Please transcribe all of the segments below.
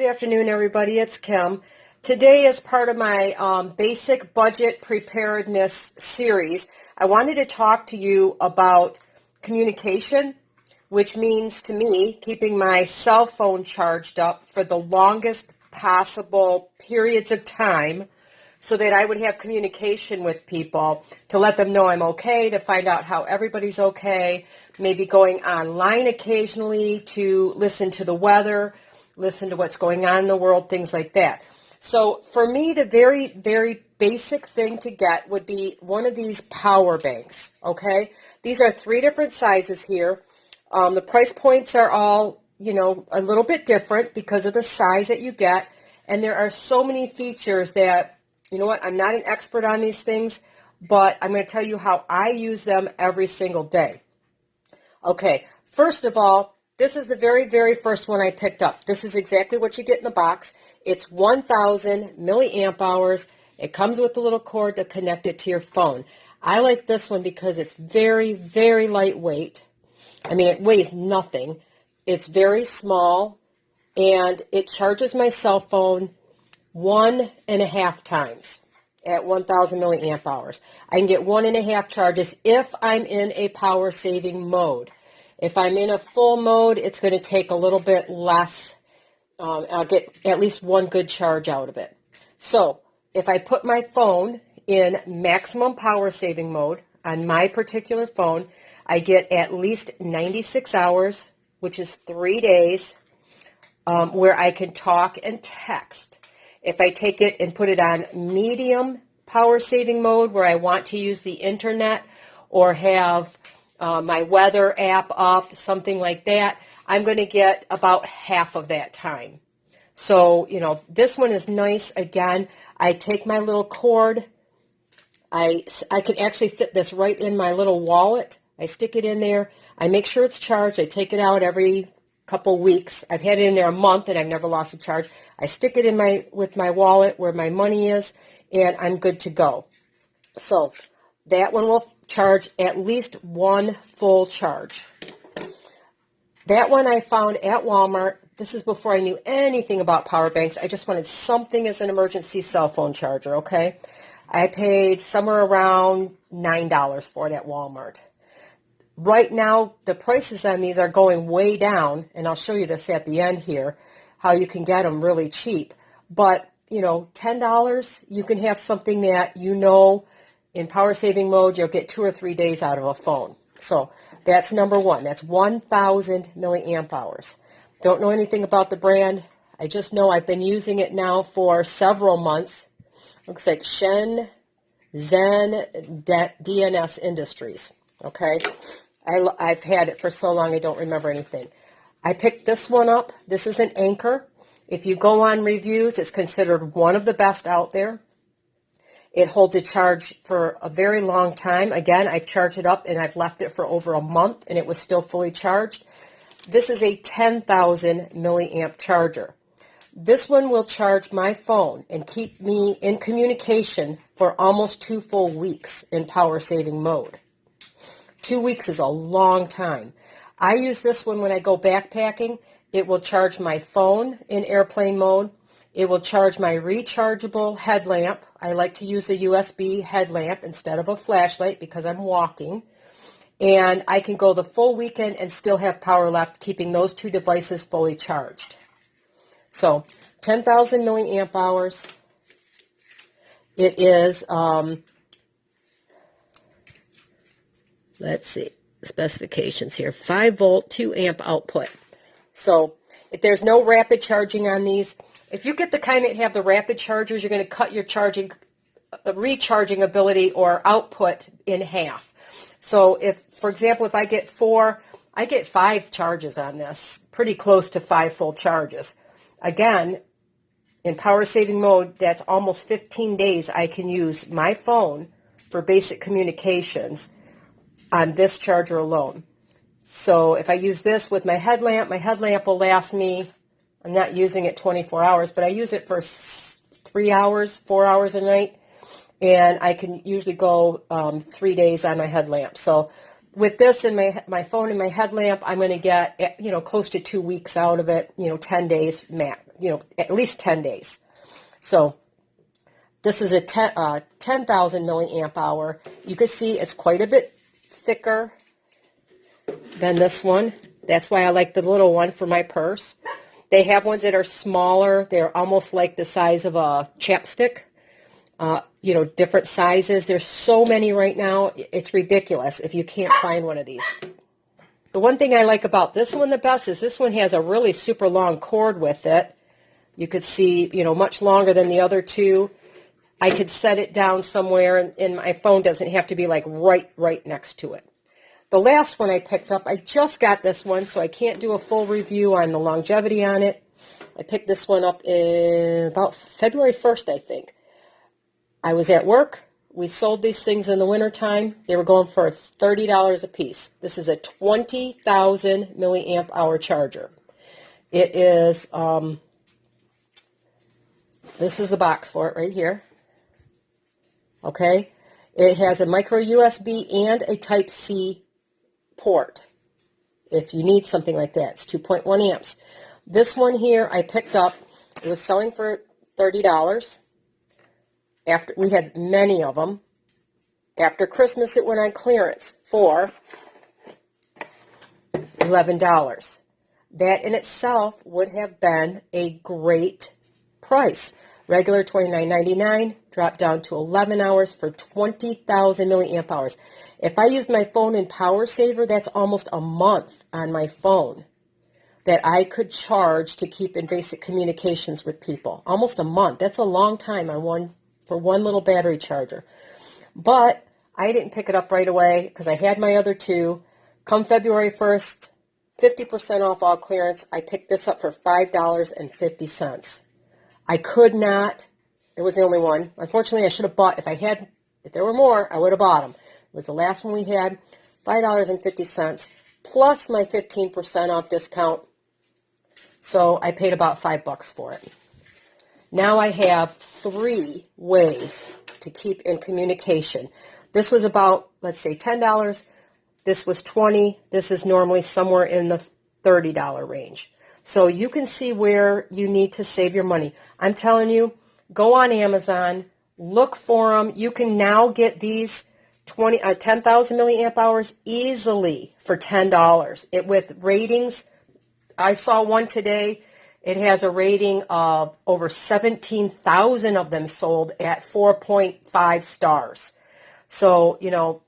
Good afternoon, everybody. It's Kim. Today, as part of my basic budget preparedness series, I wanted to talk to you about communication, which means to me keeping my cell phone charged up for the longest possible periods of time so that I would have communication with people to let them know I'm okay, to find out how everybody's okay, maybe going online occasionally to listen to the weather, listen to what's going on in the world, things like that. So for me, the very, very basic thing to get would be one of these power banks, okay? These are 3 different sizes here. The price points are all, a little bit different because of the size that you get. And there are so many features that, I'm not an expert on these things, but I'm going to tell you how I use them every single day. Okay, first of all, this is the very, very first one I picked up. This is exactly what you get in the box. It's 1,000 milliamp hours. It comes with a little cord to connect it to your phone. I like this one because it's very, very lightweight. I mean, it weighs nothing. It's very small, and it charges my cell phone 1.5 times at 1,000 milliamp hours. I can get 1.5 charges if I'm in a power saving mode. If I'm in a full mode, it's going to take a little bit less. I'll get at least one good charge out of it. So if I put my phone in maximum power saving mode on my particular phone, I get at least 96 hours, which is 3 days, where I can talk and text. If I take it and put it on medium power saving mode where I want to use the internet or have my weather app up, something like that, I'm going to get about half of that time. So, this one is nice. Again, I take my little cord. I can actually fit this right in my little wallet. I stick it in there. I make sure it's charged. I take it out every couple weeks. I've had it in there a month and I've never lost a charge. I stick it in with my wallet where my money is, and I'm good to go. So that one will charge at least one full charge. That one I found at Walmart. This is before I knew anything about power banks. I just wanted something as an emergency cell phone charger, okay? I paid somewhere around $9 for it at Walmart. Right now, the prices on these are going way down, and I'll show you this at the end here, how you can get them really cheap. But, $10, you can have something that in power saving mode, you'll get 2 or 3 days out of a phone. So that's number one. That's 1,000 milliamp hours. Don't know anything about the brand. I just know I've been using it now for several months. Looks like Shenzhen DNS Industries. Okay, I've had it for so long I don't remember anything. I picked this one up. This is an Anchor. If you go on reviews, it's considered one of the best out there. It holds a charge for a very long time. Again, I've charged it up and I've left it for over a month and it was still fully charged. This is a 10,000 milliamp charger. This one will charge my phone and keep me in communication for almost 2 full weeks in power saving mode. 2 weeks is a long time. I use this one when I go backpacking. It will charge my phone in airplane mode. It will charge my rechargeable headlamp. I like to use a USB headlamp instead of a flashlight because I'm walking. And I can go the full weekend and still have power left, keeping those 2 devices fully charged. So 10,000 milliamp hours. It is, let's see, specifications here, 5 volt, 2 amp output. So if there's no rapid charging on these, if you get the kind that have the rapid chargers, you're going to cut your recharging ability or output in half. So if, for example, if I get 5 charges on this, pretty close to 5 full charges. Again, in power saving mode, that's almost 15 days I can use my phone for basic communications on this charger alone. So if I use this with my headlamp will last me, I'm not using it 24 hours, but I use it for 3 hours, 4 hours a night, and I can usually go 3 days on my headlamp. So with this and my phone and my headlamp, I'm going to get, close to 2 weeks out of it, 10 days at least 10 days. So this is a 10,000 milliamp hour. You can see it's quite a bit thicker than this one. That's why I like the little one for my purse. They have ones that are smaller. They're almost like the size of a chapstick. Different sizes. There's so many right now. It's ridiculous if you can't find one of these. The one thing I like about this one the best is this one has a really super long cord with it. You could see, much longer than the other two. I could set it down somewhere, and my phone doesn't have to be like right next to it. The last one I picked up, I just got this one, so I can't do a full review on the longevity on it. I picked this one up in about February 1st, I think. I was at work. We sold these things in the wintertime. They were going for $30 a piece. This is a 20,000 milliamp hour charger. It is, this is the box for it right here. Okay. It has a micro USB and a Type-C port if you need something like that. It's 2.1 amps. This one here I picked up. It was selling for $30. After we had many of them. After Christmas it went on clearance for $11. That in itself would have been a great price. Regular $29.99 dropped down to 11 hours for 20,000 milliamp hours. If I used my phone in Power Saver, that's almost a month on my phone that I could charge to keep in basic communications with people. Almost a month. That's a long time for one little battery charger. But I didn't pick it up right away because I had my other two. Come February 1st, 50% off all clearance, I picked this up for $5.50. I could not, it was the only one. Unfortunately, I should have bought, if there were more, I would have bought them. It was the last one we had, $5.50, plus my 15% off discount. So I paid about $5 for it. Now I have 3 ways to keep in communication. This was about, let's say, $10. This was $20. This is normally somewhere in the $30 range. So you can see where you need to save your money. I'm telling you, go on Amazon, look for them. You can now get these 10,000 milliamp hours easily for $10. With ratings, I saw one today. It has a rating of over 17,000 of them sold at 4.5 stars. So,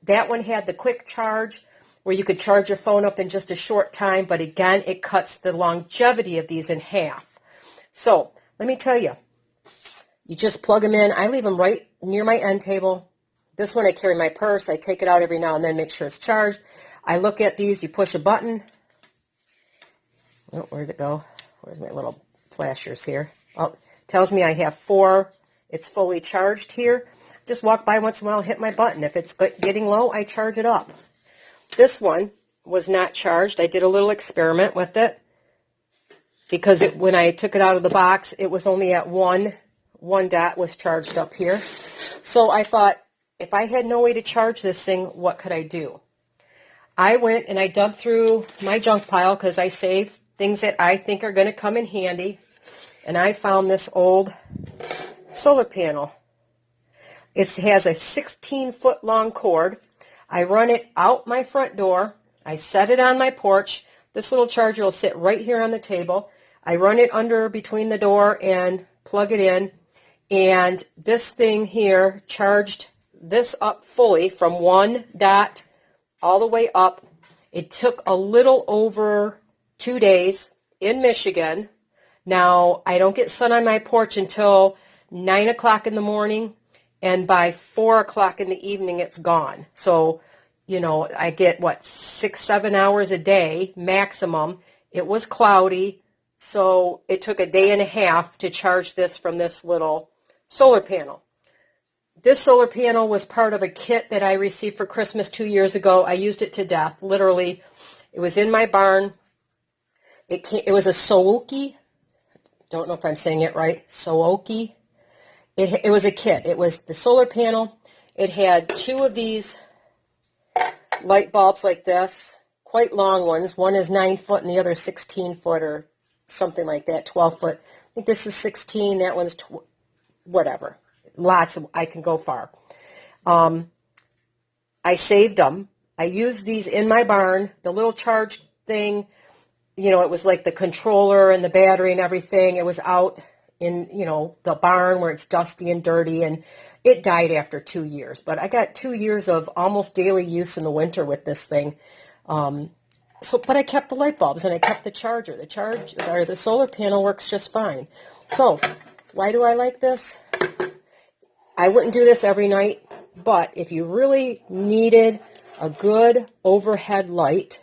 that one had the quick charge where you could charge your phone up in just a short time, but again, it cuts the longevity of these in half. So, let me tell you, you just plug them in. I leave them right near my end table. This one I carry in my purse. I take it out every now and then, make sure it's charged. I look at these. You push a button. Oh, where'd it go? Where's my little flashers here? Oh, it tells me I have 4. It's fully charged here. Just walk by once in a while, hit my button. If it's getting low, I charge it up. This one was not charged. I did a little experiment with it because when I took it out of the box, it was only at one dot was charged up here. So I thought, if I had no way to charge this thing, what could I do? I went and I dug through my junk pile because I save things that I think are going to come in handy, and I found this old solar panel. It has a 16-foot long cord. I run it out my front door. I set it on my porch. This little charger will sit right here on the table. I run it under between the door and plug it in, and this thing here charged this up fully from 1 dot all the way up. It took a little over 2 days in Michigan. Now, I don't get sun on my porch until 9 o'clock in the morning, and by 4 o'clock in the evening, it's gone. So, I get, 6-7 hours a day maximum. It was cloudy, so it took a day and a half to charge this from this little solar panel. This solar panel was part of a kit that I received for Christmas 2 years ago. I used it to death, literally. It was in my barn. It was a Sooki. Don't know if I'm saying it right. Sooki. It was a kit. It was the solar panel. It had 2 of these light bulbs like this, quite long ones. One is 9 foot and the other 16 foot or something like that, 12 foot. think this is 16. That one's whatever. Lots of, I can go far. I saved them. I used these in my barn, the little charge thing. You know, it was like the controller and the battery and everything. It was out in, you know, the barn where it's dusty and dirty, and it died after 2 years. But I got 2 years of almost daily use in the winter with this thing. But I kept the light bulbs and I kept the charger. The solar panel works just fine. So why do I like this? I wouldn't do this every night, but if you really needed a good overhead light,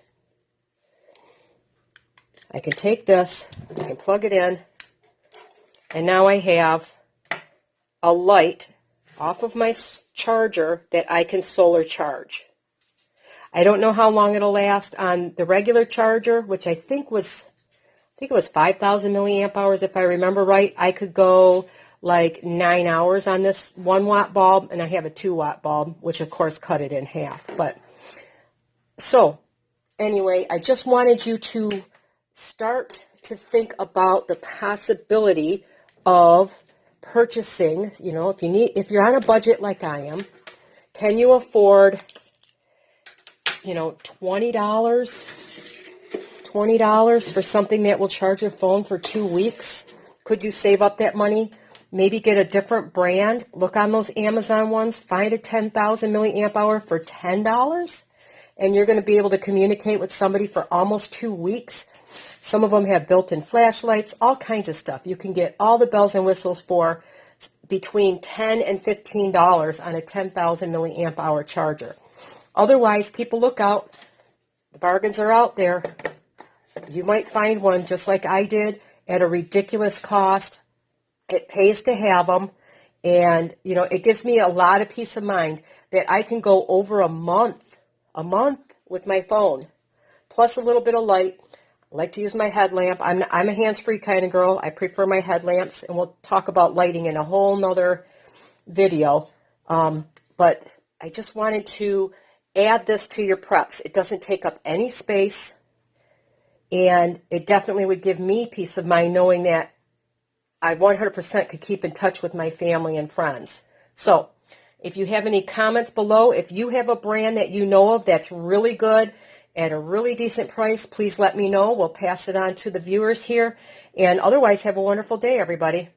I can take this, I can plug it in, and now I have a light off of my charger that I can solar charge. I don't know how long it'll last on the regular charger, which I think it was 5,000 milliamp hours if I remember right. I could go like 9 hours on this 1 watt bulb, and I have a 2 watt bulb, which of course cut it in half. But so anyway, I just wanted you to start to think about the possibility of purchasing, you know, if you're on a budget like I am, can you afford, you know, $20 for something that will charge your phone for 2 weeks? Could you save up that money? Maybe get a different brand. Look on those Amazon ones. Find a 10,000 milliamp hour for $10, and you're going to be able to communicate with somebody for almost 2 weeks. Some of them have built-in flashlights, all kinds of stuff. You can get all the bells and whistles for between $10 and $15 on a 10,000 milliamp hour charger. Otherwise, keep a lookout. The bargains are out there. You might find one just like I did at a ridiculous cost. It pays to have them, and you know, it gives me a lot of peace of mind that I can go over a month with my phone, plus a little bit of light. I like to use my headlamp. I'm a hands-free kind of girl. I prefer my headlamps, and we'll talk about lighting in a whole nother video. But I just wanted to add this to your preps. It doesn't take up any space, and it definitely would give me peace of mind knowing that I 100% could keep in touch with my family and friends. So if you have any comments below, if you have a brand that you know of that's really good at a really decent price, please let me know. We'll pass it on to the viewers here. And otherwise, have a wonderful day, everybody.